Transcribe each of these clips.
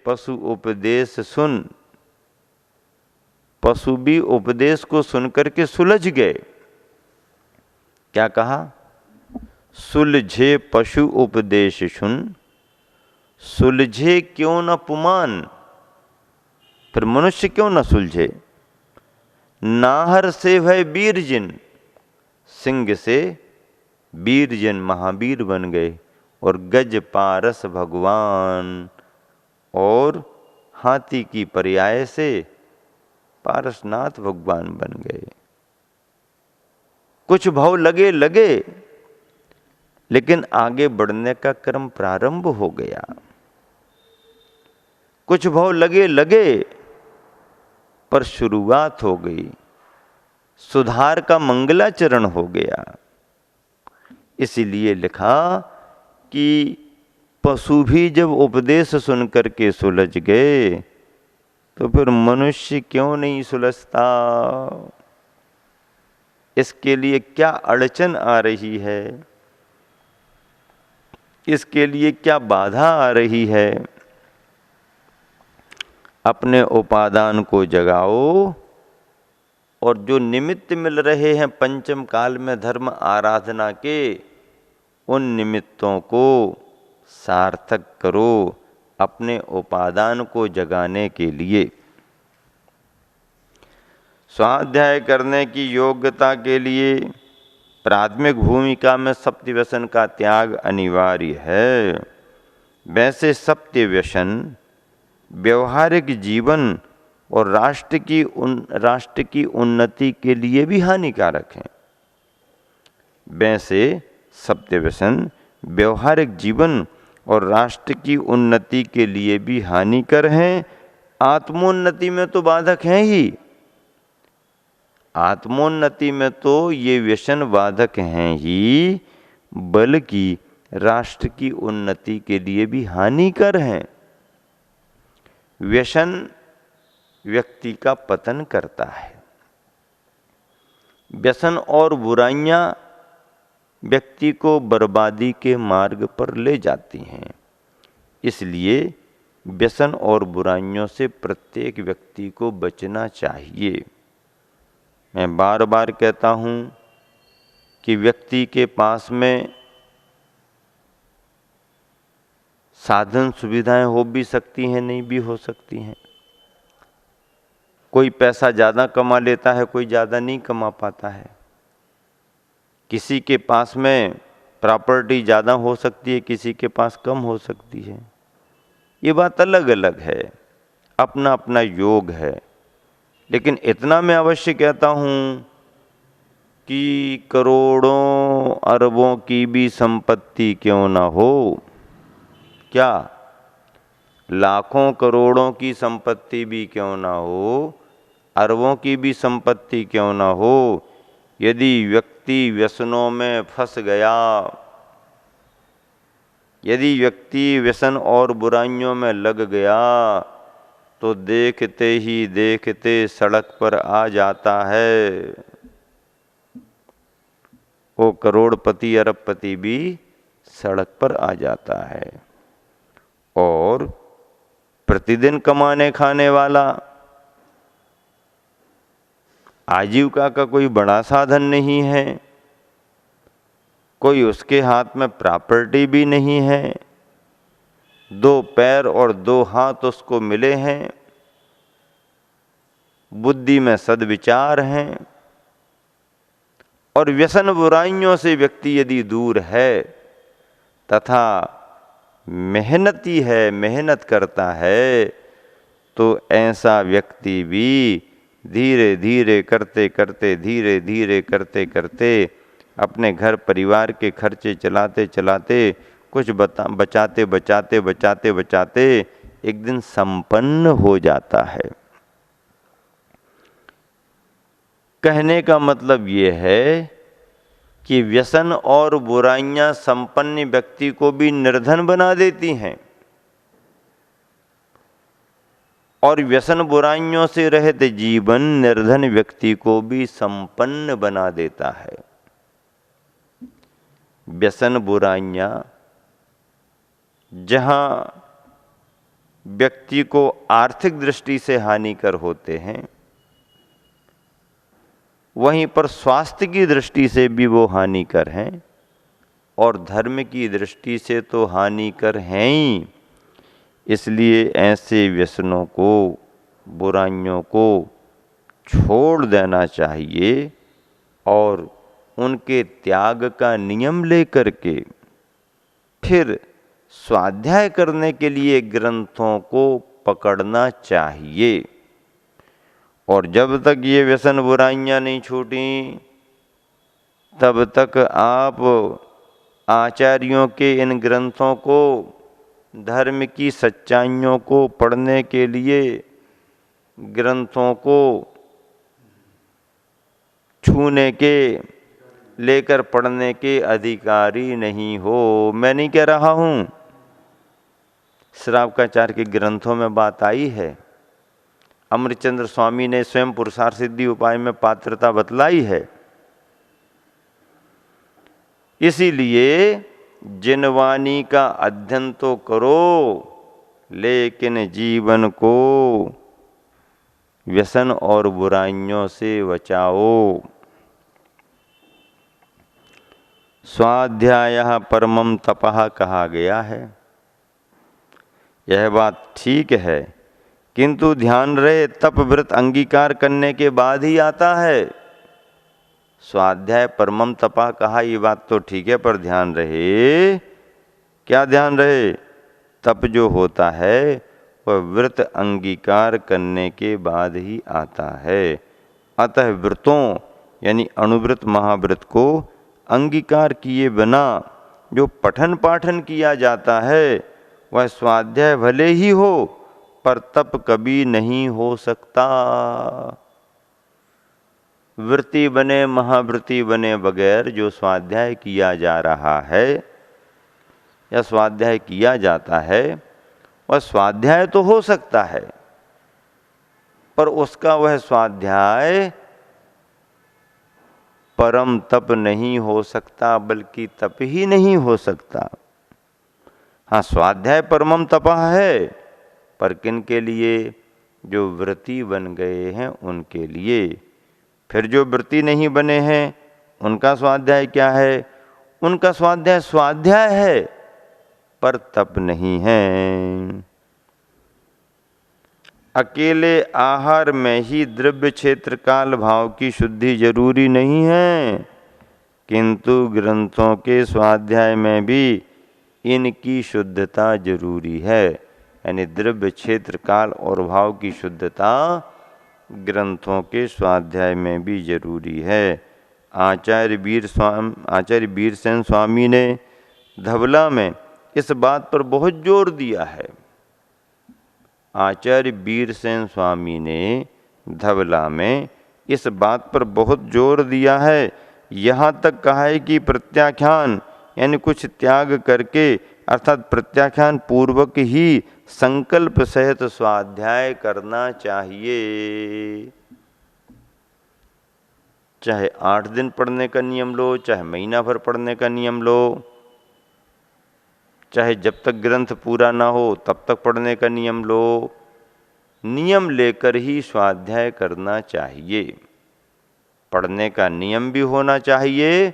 पशु उपदेश सुन। पशु भी उपदेश को सुनकर के सुलझ गए। क्या कहा? सुलझे पशु उपदेश सुन, सुलझे क्यों न पुमान। फिर मनुष्य क्यों न सुलझे? नाहर से भय वीर जिन, सिंह से वीर जिन महावीर बन गए। और गज पारस भगवान, और हाथी की पर्याय से पारसनाथ भगवान बन गए। कुछ भाव लगे लगे, लेकिन आगे बढ़ने का क्रम प्रारंभ हो गया। कुछ भाव लगे लगे, पर शुरुआत हो गई, सुधार का मंगलाचरण हो गया। इसीलिए लिखा कि पशु भी जब उपदेश सुनकर के सुलझ गए, तो फिर मनुष्य क्यों नहीं सुलझता? इसके लिए क्या अड़चन आ रही है? इसके लिए क्या बाधा आ रही है? अपने उपादान को जगाओ, और जो निमित्त मिल रहे हैं पंचम काल में धर्म आराधना के, उन निमित्तों को सार्थक करो अपने उपादान को जगाने के लिए। स्वाध्याय करने की योग्यता के लिए प्राथमिक भूमिका में सप्त व्यसन का त्याग अनिवार्य है। वैसे सप्त व्यसन व्यवहारिक जीवन और राष्ट्र की उन्नति के लिए भी हानिकारक हैं। वैसे सप्त व्यसन व्यवहारिक जीवन और राष्ट्र की उन्नति के लिए भी हानिकर हैं। आत्मोन्नति में तो बाधक हैं ही। आत्मोन्नति में तो ये व्यसन बाधक हैं ही, बल्कि राष्ट्र की उन्नति के लिए भी हानिकर हैं। व्यसन व्यक्ति का पतन करता है। व्यसन और बुराइयां व्यक्ति को बर्बादी के मार्ग पर ले जाती हैं। इसलिए व्यसन और बुराइयों से प्रत्येक व्यक्ति को बचना चाहिए। मैं बार बार कहता हूँ कि व्यक्ति के पास में साधन सुविधाएं हो भी सकती हैं, नहीं भी हो सकती हैं। कोई पैसा ज़्यादा कमा लेता है, कोई ज़्यादा नहीं कमा पाता है। किसी के पास में प्रॉपर्टी ज़्यादा हो सकती है, किसी के पास कम हो सकती है। ये बात अलग अलग है, अपना अपना योग है। लेकिन इतना मैं अवश्य कहता हूँ कि करोड़ों अरबों की भी संपत्ति क्यों ना हो, क्या लाखों करोड़ों की संपत्ति भी क्यों ना हो, अरबों की भी संपत्ति क्यों ना हो, यदि व्यक्ति व्यसनों में फंस गया, यदि व्यक्ति व्यसन और बुराइयों में लग गया, तो देखते ही देखते सड़क पर आ जाता है। वो करोड़पति अरबपति भी सड़क पर आ जाता है। और प्रतिदिन कमाने खाने वाला आजीविका का कोई बड़ा साधन नहीं है, कोई उसके हाथ में प्रॉपर्टी भी नहीं है, 2 पैर और 2 हाथ उसको मिले हैं, बुद्धि में सद्विचार हैं, और व्यसन बुराइयों से व्यक्ति यदि दूर है तथा मेहनती है, मेहनत करता है, तो ऐसा व्यक्ति भी धीरे धीरे करते करते, धीरे धीरे करते करते अपने घर परिवार के खर्चे चलाते चलाते, कुछ बचाते बचाते बचाते बचाते एक दिन संपन्न हो जाता है। कहने का मतलब ये है कि व्यसन और बुराइयां संपन्न व्यक्ति को भी निर्धन बना देती हैं, और व्यसन बुराइयों से रहित जीवन निर्धन व्यक्ति को भी संपन्न बना देता है। व्यसन बुराइयां जहां व्यक्ति को आर्थिक दृष्टि से हानिकर होते हैं, वहीं पर स्वास्थ्य की दृष्टि से भी वो हानिकर हैं और धर्म की दृष्टि से तो हानिकर हैं ही। इसलिए ऐसे व्यसनों को, बुराइयों को छोड़ देना चाहिए और उनके त्याग का नियम लेकर के फिर स्वाध्याय करने के लिए ग्रंथों को पकड़ना चाहिए। और जब तक ये व्यसन बुराइयां नहीं छूटी, तब तक आप आचार्यों के इन ग्रंथों को, धर्म की सच्चाइयों को पढ़ने के लिए ग्रंथों को छूने के, लेकर पढ़ने के अधिकारी नहीं हो। मैं नहीं कह रहा हूं, श्रावकाचार्य के ग्रंथों में बात आई है। अमृतचंद्र स्वामी ने स्वयं पुरुषार्थ सिद्धि उपाय में पात्रता बतलाई है। इसीलिए जिनवाणी का अध्ययन तो करो, लेकिन जीवन को व्यसन और बुराइयों से बचाओ। स्वाध्यायः परमं तपः कहा गया है, यह बात ठीक है, किंतु ध्यान रहे तप व्रत अंगीकार करने के बाद ही आता है। स्वाध्याय परमं तपः कहा, ये बात तो ठीक है, पर ध्यान रहे, क्या ध्यान रहे? तप जो होता है वह व्रत अंगीकार करने के बाद ही आता है। अतः व्रतों यानी अणुव्रत महाव्रत को अंगीकार किए बिना जो पठन पाठन किया जाता है वह स्वाध्याय भले ही हो, पर तप कभी नहीं हो सकता। वृत्ति बने, महावृत्ति बने बगैर जो स्वाध्याय किया जा रहा है या स्वाध्याय किया जाता है, वह स्वाध्याय तो हो सकता है, पर उसका वह स्वाध्याय परम तप नहीं हो सकता, बल्कि तप ही नहीं हो सकता। हाँ, स्वाध्याय परमम तपः है, पर किन के लिए? जो व्रती बन गए हैं उनके लिए। फिर जो व्रती नहीं बने हैं उनका स्वाध्याय क्या है? उनका स्वाध्याय स्वाध्याय है, पर तप नहीं है। अकेले आहार में ही द्रव्य क्षेत्र काल भाव की शुद्धि जरूरी नहीं है, किंतु ग्रंथों के स्वाध्याय में भी इनकी शुद्धता जरूरी है। यानी द्रव्य क्षेत्र काल और भाव की शुद्धता ग्रंथों के स्वाध्याय में भी जरूरी है। आचार्य वीरसेन स्वामी ने धवला में इस बात पर बहुत जोर दिया है। आचार्य वीरसेन स्वामी ने धवला में इस बात पर बहुत जोर दिया है। यहाँ तक कहा है कि प्रत्याख्यान यानी कुछ त्याग करके, अर्थात प्रत्याख्यान पूर्वक ही संकल्प सहित स्वाध्याय करना चाहिए। चाहे 8 दिन पढ़ने का नियम लो, चाहे महीना भर पढ़ने का नियम लो, चाहे जब तक ग्रंथ पूरा ना हो तब तक पढ़ने का नियम लो, नियम लेकर ही स्वाध्याय करना चाहिए। पढ़ने का नियम भी होना चाहिए,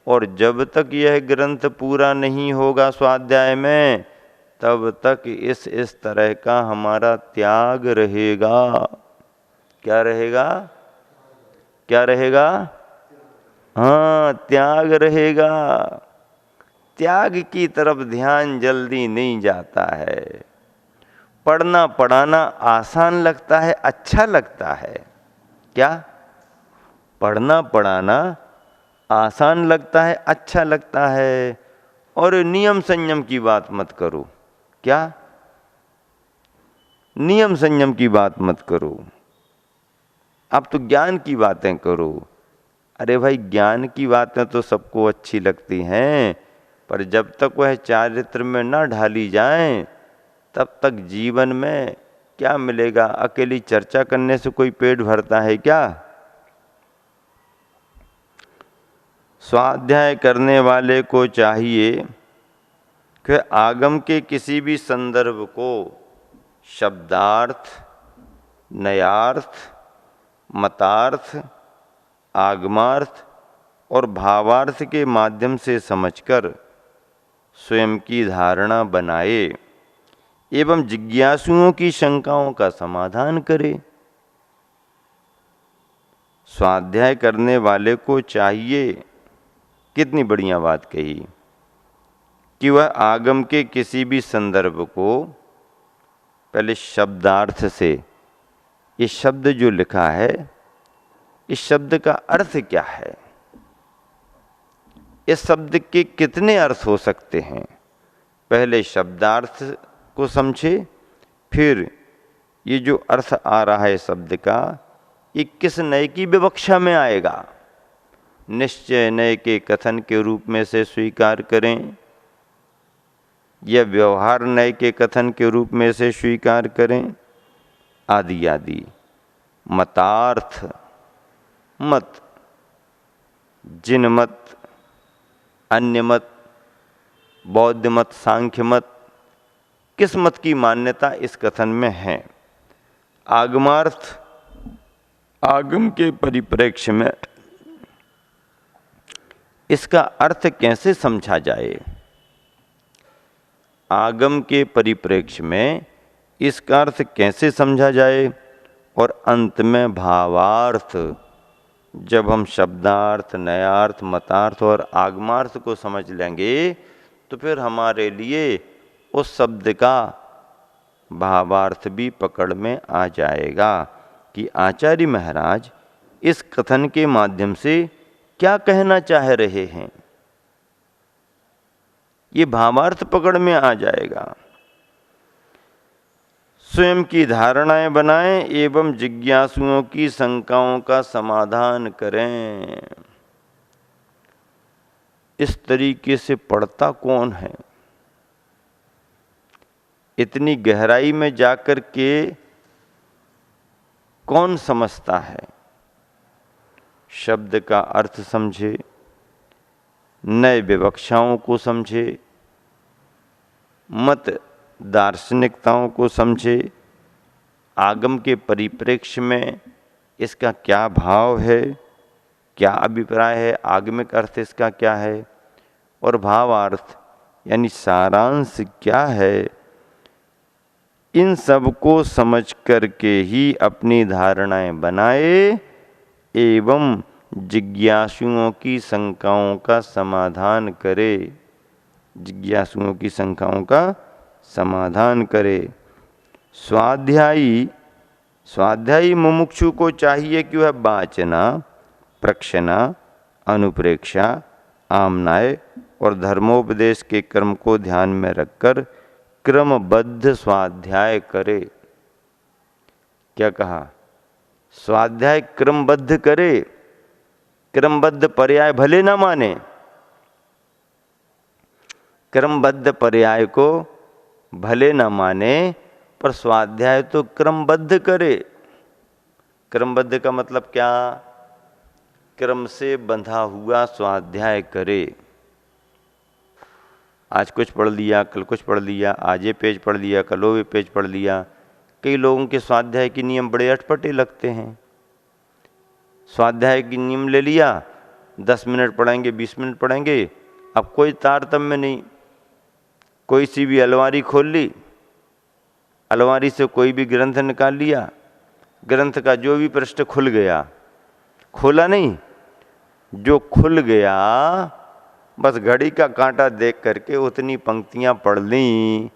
और जब तक यह ग्रंथ पूरा नहीं होगा स्वाध्याय में, तब तक इस तरह का हमारा त्याग रहेगा। क्या रहेगा? क्या रहेगा? हाँ, त्याग रहेगा। त्याग की तरफ ध्यान जल्दी नहीं जाता है। पढ़ना पढ़ाना आसान लगता है, अच्छा लगता है। क्या? पढ़ना पढ़ाना आसान लगता है, अच्छा लगता है। और नियम संयम की बात मत करो। क्या? नियम संयम की बात मत करो, अब तो ज्ञान की बातें करो। अरे भाई, ज्ञान की बातें तो सबको अच्छी लगती हैं, पर जब तक वह चारित्र में न ढाली जाएं, तब तक जीवन में क्या मिलेगा? अकेली चर्चा करने से कोई पेट भरता है क्या? स्वाध्याय करने वाले को चाहिए कि आगम के किसी भी संदर्भ को शब्दार्थ, नयार्थ, मतार्थ, आगमार्थ और भावार्थ के माध्यम से समझकर स्वयं की धारणा बनाए एवं जिज्ञासुओं की शंकाओं का समाधान करे। स्वाध्याय करने वाले को चाहिए, कितनी बढ़िया बात कही, कि वह आगम के किसी भी संदर्भ को पहले शब्दार्थ से, ये शब्द जो लिखा है इस शब्द का अर्थ क्या है, इस शब्द के कितने अर्थ हो सकते हैं, पहले शब्दार्थ को समझे, फिर ये जो अर्थ आ रहा है शब्द का, ये किस नय की विवक्षा में आएगा, निश्चय नय के कथन के रूप में से स्वीकार करें या व्यवहार नय के कथन के रूप में से स्वीकार करें, आदि आदि। मतार्थ, मत, जिन मत, अन्य मत, बौद्ध मत, सांख्य मत, किस मत की मान्यता इस कथन में है। आगमार्थ, आगम के परिप्रेक्ष्य में इसका अर्थ कैसे समझा जाए, आगम के परिप्रेक्ष्य में इसका अर्थ कैसे समझा जाए। और अंत में भावार्थ, जब हम शब्दार्थ, नयार्थ, मतार्थ और आगमार्थ को समझ लेंगे तो फिर हमारे लिए उस शब्द का भावार्थ भी पकड़ में आ जाएगा कि आचार्य महाराज इस कथन के माध्यम से क्या कहना चाह रहे हैं, ये भावार्थ पकड़ में आ जाएगा। स्वयं की धारणाएं बनाएं एवं जिज्ञासुओं की शंकाओं का समाधान करें। इस तरीके से पढ़ता कौन है, इतनी गहराई में जाकर के कौन समझता है। शब्द का अर्थ समझे, नए विवक्षाओं को समझे, मत दार्शनिकताओं को समझे, आगम के परिप्रेक्ष्य में इसका क्या भाव है, क्या अभिप्राय है, आगमिक अर्थ इसका क्या है, और भावार्थ यानी सारांश क्या है, इन सब को समझ करके ही अपनी धारणाएं बनाए एवं जिज्ञासुओं की शंकाओं का समाधान करे, जिज्ञासुओं की शंकाओं का समाधान करे। स्वाध्यायी मुमुक्षु को चाहिए कि वह वाचना, प्रक्षना, अनुप्रेक्षा, आमनाय और धर्मोपदेश के क्रम को ध्यान में रखकर क्रमबद्ध स्वाध्याय करे। क्या कहा, स्वाध्याय क्रमबद्ध करे, क्रमबद्ध पर्याय भले ना माने, क्रमबद्ध पर्याय को भले न माने, पर स्वाध्याय तो क्रमबद्ध करे। क्रमबद्ध का मतलब क्या, क्रम से बंधा हुआ स्वाध्याय करे। आज कुछ पढ़ लिया, कल कुछ पढ़ लिया, आज ये पेज पढ़ लिया, कल वो पेज पढ़ लिया। कई लोगों के स्वाध्याय के नियम बड़े अटपटे लगते हैं। स्वाध्याय की नियम ले लिया, 10 मिनट पढ़ेंगे, 20 मिनट पढ़ेंगे, अब कोई तारतम्य नहीं। कोई सी भी अलमारी खोल ली, अलमारी से कोई भी ग्रंथ निकाल लिया, ग्रंथ का जो भी पृष्ठ खुल गया, खोला नहीं, जो खुल गया बस घड़ी का कांटा देख करके उतनी पंक्तियां पढ़ ली।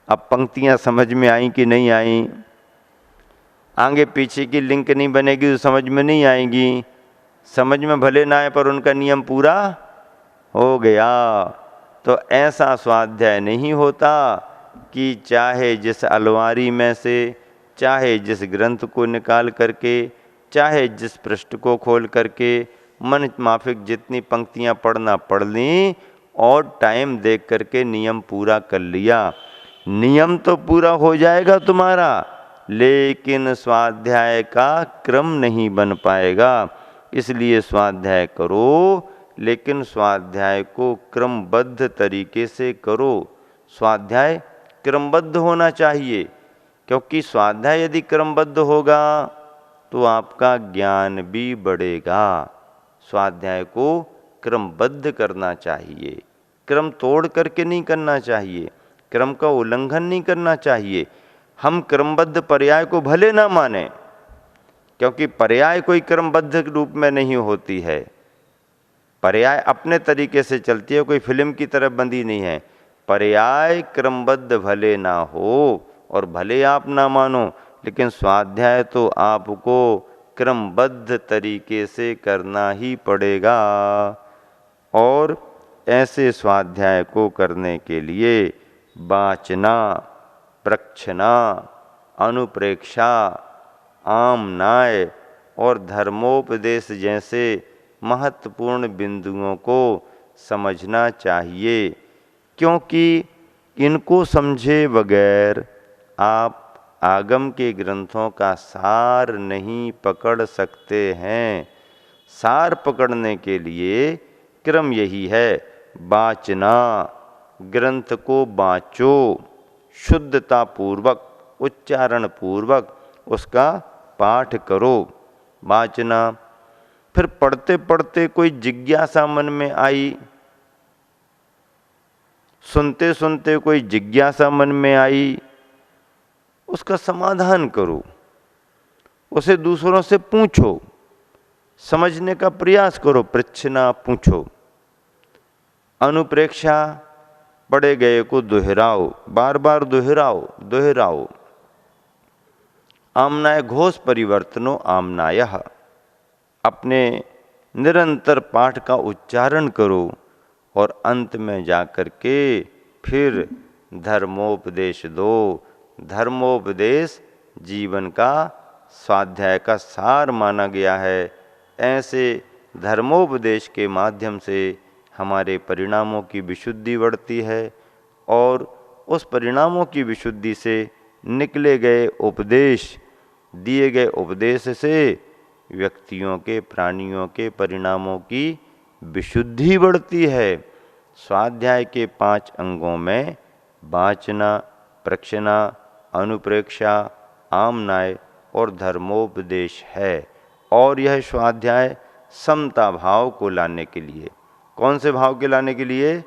अब पंक्तियां समझ में आई कि नहीं आई, आगे पीछे की लिंक नहीं बनेगी तो समझ में नहीं आएगी। समझ में भले ना आए पर उनका नियम पूरा हो गया। तो ऐसा स्वाध्याय नहीं होता कि चाहे जिस अलमारी में से, चाहे जिस ग्रंथ को निकाल करके, चाहे जिस पृष्ठ को खोल करके मन माफिक जितनी पंक्तियां पढ़ना पढ़ लीं और टाइम देख करके नियम पूरा कर लिया। नियम तो पूरा हो जाएगा तुम्हारा, लेकिन स्वाध्याय का क्रम नहीं बन पाएगा। इसलिए स्वाध्याय करो, लेकिन स्वाध्याय को क्रमबद्ध तरीके से करो। स्वाध्याय क्रमबद्ध होना चाहिए। क्योंकि स्वाध्याय यदि क्रमबद्ध होगा तो आपका ज्ञान भी बढ़ेगा। स्वाध्याय को क्रमबद्ध करना चाहिए, क्रम तोड़ करके नहीं करना चाहिए, क्रम का उल्लंघन नहीं करना चाहिए। हम क्रमबद्ध पर्याय को भले ना माने, क्योंकि पर्याय कोई क्रमबद्ध रूप में नहीं होती है। पर्याय अपने तरीके से चलती है, कोई फिल्म की तरह बंधी नहीं है। पर्याय क्रमबद्ध भले ना हो और भले आप ना मानो, लेकिन स्वाध्याय तो आपको क्रमबद्ध तरीके से करना ही पड़ेगा। और ऐसे स्वाध्याय को करने के लिए वाचना, प्रक्षना, अनुप्रेक्षा, आमनाय और धर्मोपदेश जैसे महत्वपूर्ण बिंदुओं को समझना चाहिए, क्योंकि इनको समझे बगैर आप आगम के ग्रंथों का सार नहीं पकड़ सकते हैं। सार पकड़ने के लिए क्रम यही है, वाचना, ग्रंथ को बाँचो, शुद्धता पूर्वक, उच्चारण पूर्वक उसका पाठ करो। वाचना, फिर पढ़ते पढ़ते कोई जिज्ञासा मन में आई, सुनते सुनते कोई जिज्ञासा मन में आई, उसका समाधान करो, उसे दूसरों से पूछो, समझने का प्रयास करो, प्रश्न पूछो। अनुप्रेक्षा, पढ़े गए को दोहराओ, बार बार दोहराओ। आमनाय, घोष परिवर्तनो आमनायः, अपने निरंतर पाठ का उच्चारण करो और अंत में जाकर के फिर धर्मोपदेश दो। धर्मोपदेश जीवन का, स्वाध्याय का सार माना गया है। ऐसे धर्मोपदेश के माध्यम से हमारे परिणामों की विशुद्धि बढ़ती है और उस परिणामों की विशुद्धि से निकले गए उपदेश, दिए गए उपदेश से व्यक्तियों के, प्राणियों के परिणामों की विशुद्धि बढ़ती है। स्वाध्याय के 5 अंगों में वाचना, प्रक्षना, अनुप्रेक्षा, आमनाय और धर्मोपदेश है। और यह स्वाध्याय समता भाव को लाने के लिए, कौन से भाव के लाने के लिए?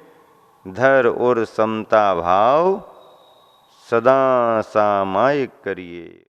धर और समता भाव सदा सामायिक करिए।